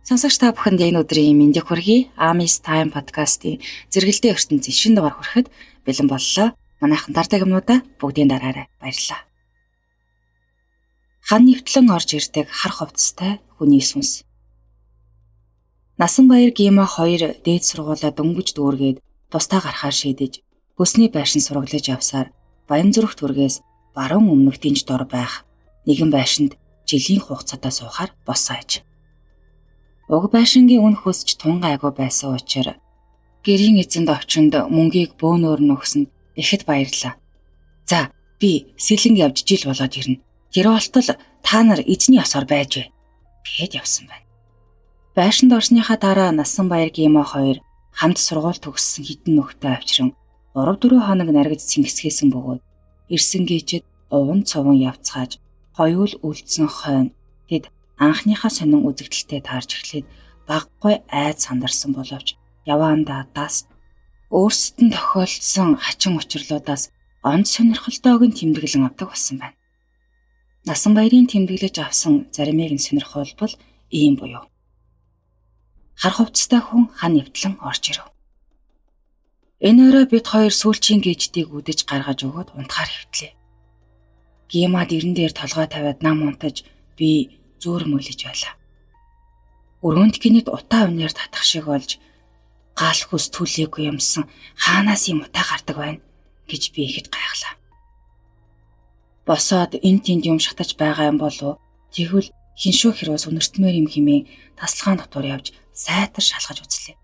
Сонсогч та бүхэнд энэ өдрийн мэндийг хүргэе. Amis Time podcast-ийн зэрэгэлдээ ертөнцийн шинэ дугаар хүрэхэд бэлэн боллоо. Манайхан дардаа юмнуудаа бүгдийн дараарай. Баярлалаа. Хан нэвтлэн орж ирдэг хар хувцастай хүний сүнс. Насанбаяр Гима 2 дээд сургуулаа дөнгөж дүүргээд тусдаа гарахаар шийдэж хөсний байшин сураглаж явсаар Баянзүрх түргээс баруун өмнөх дэнж дор байх нэгэн байшинд жилийн хугацаатай суухаар босоо аж. Уг байшингийн үн хөсч тунга агуу байсан учраас гэрийн эзэнд овчинд мөнгийг бөөнөөр нь өгсөнд ихэд баярлаа. За би сэлэнг явж жил болоод ирнэ. Тэр болтол та нар эзний ёсоор байж вэ гэхэд явсан байна. Байшинд орсныхаа дараа Насанбаяр Гима 2 хамт сургууль төгссөн хідэн нөхдөд авчран 3-4 хоног наргиж цэнгисгээсэн бөгөөд ирсэн гीчэд уван цовон явцгааж хоёул үлдсэн хойно тэд анхныхаа сонин үзэгдэлтэй таарч эхлээд баггүй айд сандарсан боловч яваандаа дас өөрсдөд нь тохиолдсон хачин учирлуудаас онц сонирхолтойг нь тэмдэглэн авдаг болсон байна. Насанбаярын тэмдэглэж авсан заримыг нь сонирхолбол ийм буюу. Хар хувцастай хүн хан нэвтлэн орж ирэв. Энэ өрөө бид хоёр сүүлчийн гээждийг үдэж гаргаж өгөөд унтахаар хэвтлээ. Гима дэрэн дээр толгой тавиад нам унтаж би зүүр мөлөж байлаа. Өрөөнд гинэд утаа үнээр татах шиг болж гал хүс түлээгүй юмсан хаанаас юм утаа гардаг байна гэж би ихэд гайхлаа. Босоод эн тэнд юм шатаж байгаа юм болов тэгвэл хиншүү хэрвээс үнэртмээр юм хэмээн тасалгаан дотор явж сайтар шалгаж үзлээ.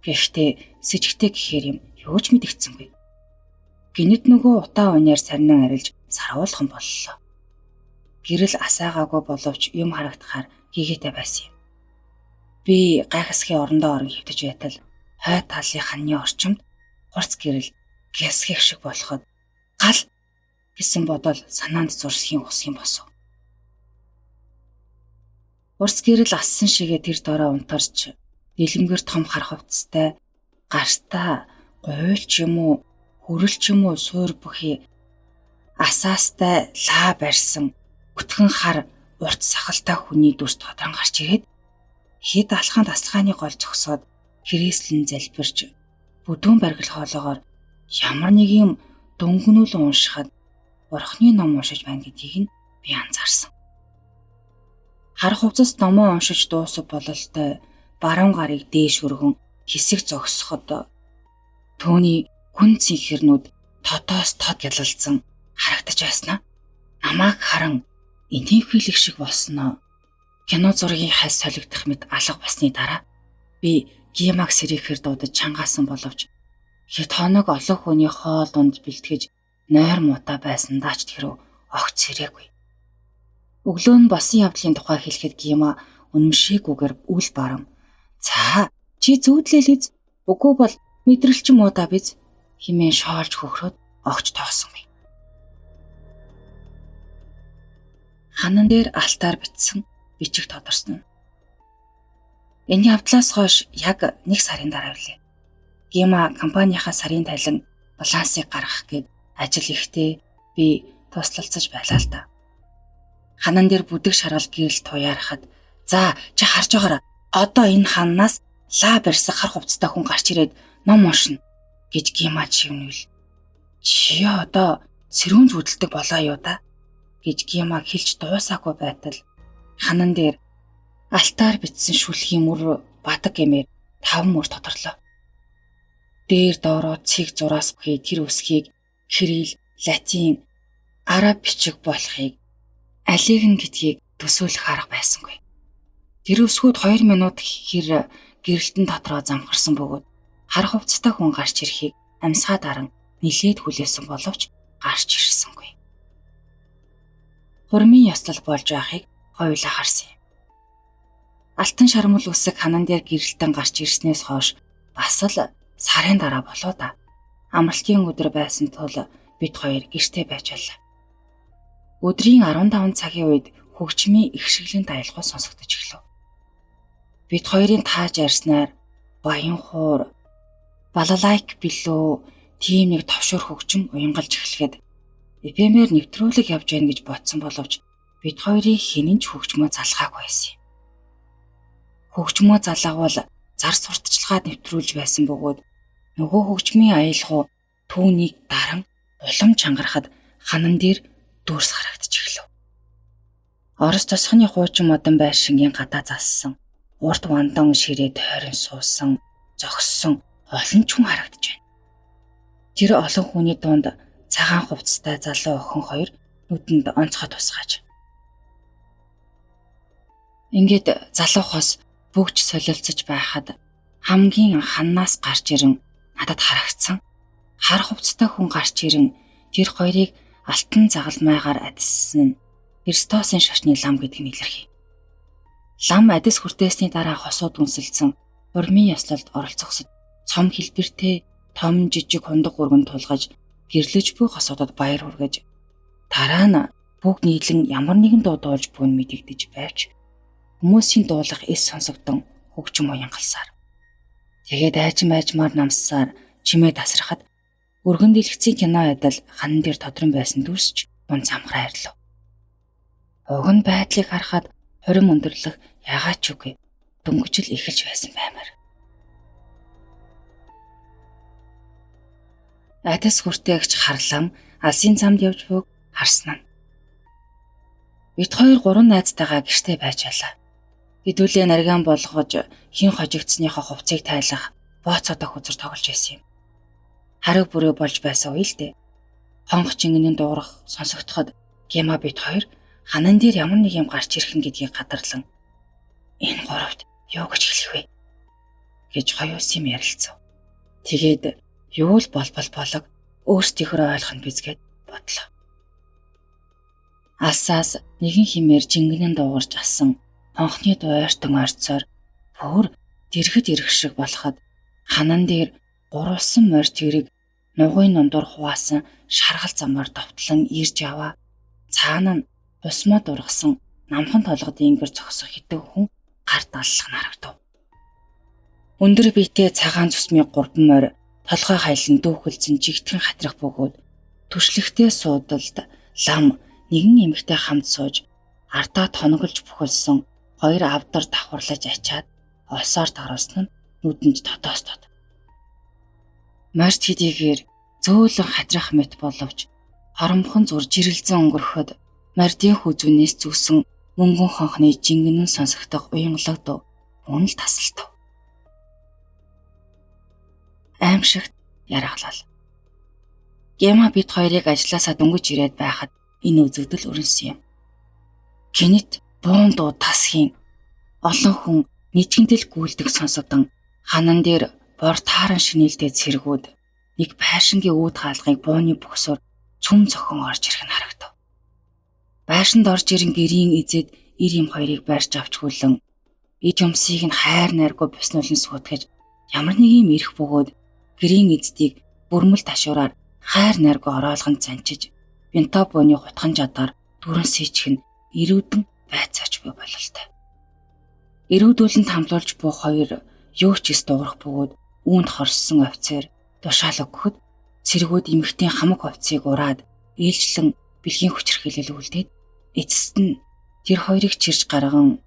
Гэхдээ сэжигтэй гэхээр юм юу ч мэдэгцсэнгүй. Гинэд нөгөө утаа үнээр сарнин арилж саруулхан боллоо. Гэрэл асаагаагүй боловч юм харагдахаар хийгээтэй байсан юм. Би гайхасхийн орондоо орон хөвтөж байтал хой талын ханьны орчимд хурц гэрэл гясхих шиг болоход гал гэсэн бодол санаанд зурсхийн усхийн босов. Хурц гэрэл ассан шигээ тэр дороо унтарч дэлгэмгэр том хар хувцастай гартаа гуйл ч юм уу хөрөл ч юм уу суур бүхий асаастай лаа барьсан өтгөн хар урт сахалтай хүний дүрс тодрон гарч ирээд хэд алхаан тасалгааны гол зогсоод хэрэгслэн залбирч бүдүүн баргил хоолоогоор ямар нэг юм дөнгөнүүл уншихад Бурхны ном уншиж байна гэдгийг нь би анзаарсан. Хар хувцас номоо уншиж дуусах бололтой баруун гарыг дээш өргөн хэсэг зогсоход төөний гүн цэнхэрнүүд тотоос тод гялалзсан харагдаж байснаа. Намайг харан энхийлэг шиг болсноо. Кино зургийн хальс солигдох мэт алга басны дараа би Гимаг сэрэхэр дуудаж чангаасан боловч хэд хоног олон хүний хоол унд бэлтгэж нойр муута байсан даач тэрөө огт сэрээгүй. Өглөө нь босон явдлын тухай хэлэхэд Гима үнэмшээгүйгээр үл барам. За чи зүүдлээ л үгүй бол мэдрэлчин муудаа биз хэмээн шоолж хөхрөөд огч тоосонгүй. Ханан дээр алтаар бичсэн бичиг тодорсон. Энэ явдлаас хойш яг 1 сарын дараа билээ. Гима компанийнхаа сарын тайлан балансыг гаргах гээд ажил ихтэй би туслалцаж байлаа л да. Ханан дээр бүдэг шаргал гэрэл туяарахад за чи харж байгаараа одоо энэ ханнаас лаа барьсан хар хувцастай хүн гарч ирээд ном уншина гэж Гима чивнэвэл чи одоо сэрүүн зүудэлдэг болоо юу да гэж Гимаг хэлж дуусаагүй байтал ханан дээр алтаар бичсэн шүлхийн мөр бадаг гэмээр 5 мөр тодорлоо. Дээр доороо цэг зураас бүхий тэр үсгийг кирилл, латин, араб бичиг болохыг алиг нь гэдгийг төсөөлөх арга байсангүй. Тэр өсгүүд 2 минут хэр гэрэлтэн дотроо замхарсан бөгөөд хар хувцастай хүн гарч ирэхийг амьсгаа даран нилээд хүлээсэн боловч гарч ирсэнгүй. Хурмын ёслол болж байхыг хоёулаа харсан юм. Алтан шармал үсэг ханан дээр гэрэлтэн гарч ирснээс хойш бас л сарын дараа болоо да. Амралтын өдөр байсан тул бид хоёр гэртээ байж байлаа. Өдрийн 15 цагийн үед хөгжмийн их шиглийн даялгавар сонсогдож эхлэв. Бид хоёрын тааж ярьснаар баян хуур, балалайк билүү тийм нэг товшуур хөгжим уянгалж эхлэхэд эфемээр нэвтрүүлэг явж байна гэж бодсон боловч бид хоёрын хинэн ч хөгжмөө залхаагүй байсан юм. хөгжмөө залгавал зар сурталчилгаад нэвтрүүлж байсан бөгөөд нөгөө хөгжмийн аялгау түүнийг даран улам чангарахад ханан дээр дүүрс харагдчих эхлэв. Орос тосхны хуучин модон байшингийн гадаа залсан, урд вандон ширээ тойрон суусан, зогссон олон ч хүн харагдаж байна. Тэр олон хүний дунд цагаан хувцастай залуу охин хоёр нүдэнд онцгой тусгаж. Ингээд залуухаас бүгж солилцож байхад хамгийн ханнаас гарч ирэн надад харагдсан. Хар хувцастай хүн гарч ирэн тэр хоёрыг алтан загалмайгаар адиссан нь Христосын шашны лам гэдгийг илэрхий. Лам адис хүртээсний дараа хосууд үнсэлсэн урмын ёслолд оролцохсод цом хэлбэртэй том жижиг хундаг өргөнд тулгаж гэрлэж буй хосуудад баяр хүргэж дараа нь бүгд нийлэн ямар нэгэн дуу дуулж буйг нь мэдэгдэж байвч хүмүүсийн дуулах эс сонсогдсон хөгжим уянгалсаар. Тэгээд айжмаар намссаар чимээ тасрахад өргөн дэлгэцийн кино адил хан дээр тодрон байсан дүрсч бун замхраа ирлээ. Уг нь байдлыг харахад хорим өндөрлөх ягаад ч үгүй дөнгөжл эхэлж байсан баймаар. Адис хүртээгч харлам алсын замд явж буйг харсан нь. Бид хоёр гурван найзтайгаа гэртээ байж байлаа. Хэдүүлээ нарийн болгож хин хожигдсныхоо хувцсыг тайлах бооцоодоо хүзэр тоглож байсан юм. Хариг бүрээ болж байсан үе л дээ. Хонх чингэний дуурах сонсогдоход Гема бид хоёр ханан дээр ямар нэг юм гарч ирэх нь гэдгийг гадарлан энэ гуравт юу гэж хэлэх вэ гэж хоёулс юм ярилцав. Тэгээд юу л болог өөрсдийнхөө ойлгох нь бизгээд бодлоо. Алсаас нэгэн химээр жингэнэн дуугарч асан хонхны дуйртон орцоор бүр дэргэд ирэх шиг болоход ханан дээр гурвалсан морь тэрэг нугын нундуур хуваасан шаргал замаар довтлон ирж яваа. Цаана нь бусмаа дургасан намхан толгод ингэр зогсох хитэг хүн гарт аллах нь харагдав. Өндөр биетэй цагаан цусмын гурван морь толгой хайлан дүүхэлцэн жигтгэн хатрах бөгөөд түшлэгтэй суудалд лам нэгэн эмэгтэй хамт сууж ардаа тоноглож бүхэлсэн хоёр авдар давхарлаж ачаад олсоор таруулсан нь нүдэнд дотоостод. Март хэдийгээр зөөлөн хатрах мэт боловч хоромхон зур жирэлзэн өнгөрөхөд мордын хүзүүнээс зүүсэн мөнгөн хонхны жингэнэн сонсогдох уянгалагдав. Үнэл тасалтав. Аимшигт ярахлал. Гема бид хоёрыг ажилласаа дөнгөж ирээд байхад энэ үзэгдэл өрнөсөн юм. Гинэт буун дуу тасхийн олон хүн нийтгэнтэл гүйлдэг сонсогдсон ханан дээр бор тааран шинэлдээ цэргүүд нэг байшингийн үүд хаалгыг бууны бөксөөр цүм цохон орж ирэх нь харагдав. Байшинд орж ирэн гэрийн эзэд ир юм хоёрыг барьж авч хүлэн ид юмсыг нь хайр найргүй бяснуулан сүйтгэж ямар нэг юм ирэх бөгөөд гэрийн эздийг бүрмэл ташуураар хайр найргүй ороолгон занчиж бинто бууны хутхан жадаар дүрэн сийчих нь ирүүдэн байцаач буй бололтой. Ирүүдүүлэн тамлуулж буй хоёр юу ч эс дуурах бөгөөд үүнд хорссон офицер тушаал өгөхөд цэргүүд эмэгтэй хамаг хувцсыг ураад ээлжлэн бэлгийн хүчирхийлэл үлдээд эцэст нь тэр хоёрыг чирж гарган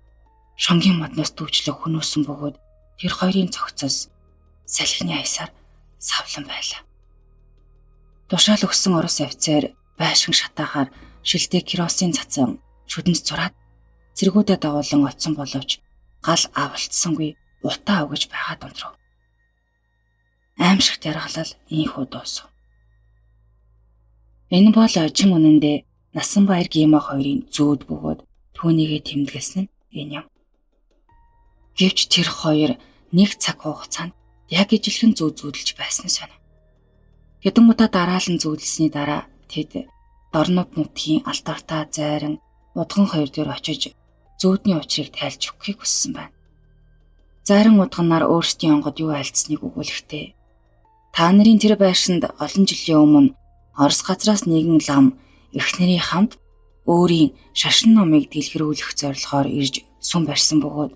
шонгийн модноос дүүжлэх хөнөөсөн бөгөөд тэр хоёрын цогцос салхины аясаар савлан байлаа. Тушаал өгсөн орос офицер байшин шатаахаар шилдэг керосин цацан шүдэнс зураад цэргүүдэд дагуулan оцсон боловч гал авалтсангүй утаа өгөж байгаад ундрав. Аимшигт яргалал ийхүү дуусав. Энэ бол ожин үнэндээ Насанбаяр Гема хоёрын зүүд бөгөөд түүнийгээ тэмдэглэсэн нь энэ юм. Гэвч тэр хоёр нэг цаг хугацаанд яг ижилхэн зүүдэлж байсан сонио. Хэдэн удаа дараалан зүүдэлсний дараа тэд дорнод нутгийн алтартаа зайран удган хоёр дээр очиж зүүдний учрыг тайлж өгөхийг хүссэн байна. Зайран удганаар өөрсдийн онгод юу альцсныг өгүүлэхдээ та нарын тэр байшинд олон жилийн өмнө Орос газраас нэгэн лам эхнэрийн хамт өөрийн шашин номыг дэлгэрүүлэх зорилгоор ирж сүм барьсан бөгөөд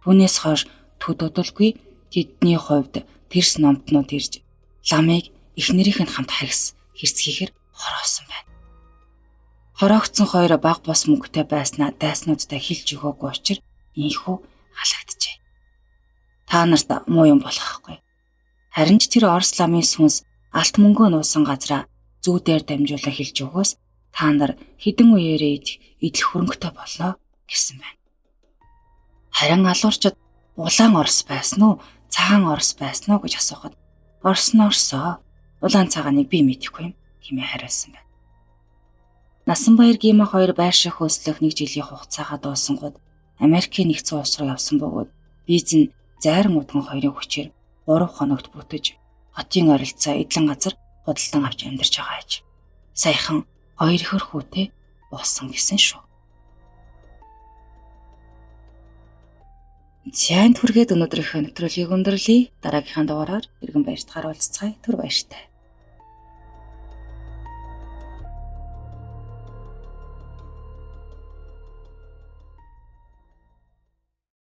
түүнээс хойш төд удалгүй тэдний хувьд тэрс номтнууд ирж ламыг эхнэрийнх нь хамт харгас хэрцгийхэр хороосон байна. Хороогдсон хоёр баг бос мөнгөтэй байснаа дайснуудтай хэлж өгөөгүй учраас ийхүү халагджээ. Та нарт муу юм болохгүй. Харин ч тэр Орос ламын сүнс алт мөнгөө нуусан газраа зүүдээр дамжуулан хэлж өгөөс та нар хідэн үеэрээ идэх хөрөнгөтэй болоо гэсэн байна. Харин алуурчид улаан Орос байсан уу, цагаан Орос байсан уу гэж асуухад Орос нь Орсоо, улаан цагааныг би мэдэхгүй юм хэмээн хариулсан байна. Насанбаяр Гима хоёр байр шиг хөөслөх 1 жилийн хугацаагаа дуусангууд Америкийн нэгдсэн улс руу явсан бөгөөд виз нь зайран удган хоёрын хүчээр 3 хоногт бүтэж хотын ойролцоо эдлэн газар худалдан авч амьдарч байгаа аж. Саяхан 2 ихэр хүүтэй болсон гэсэн шүү. Зяанд хүргээд өнөөдрийнхөө нэвтрүүлгийг өндөрлөе. Дараагийнхаа дугаараар иргэн баярт харуулцгаая. Түр баяртай.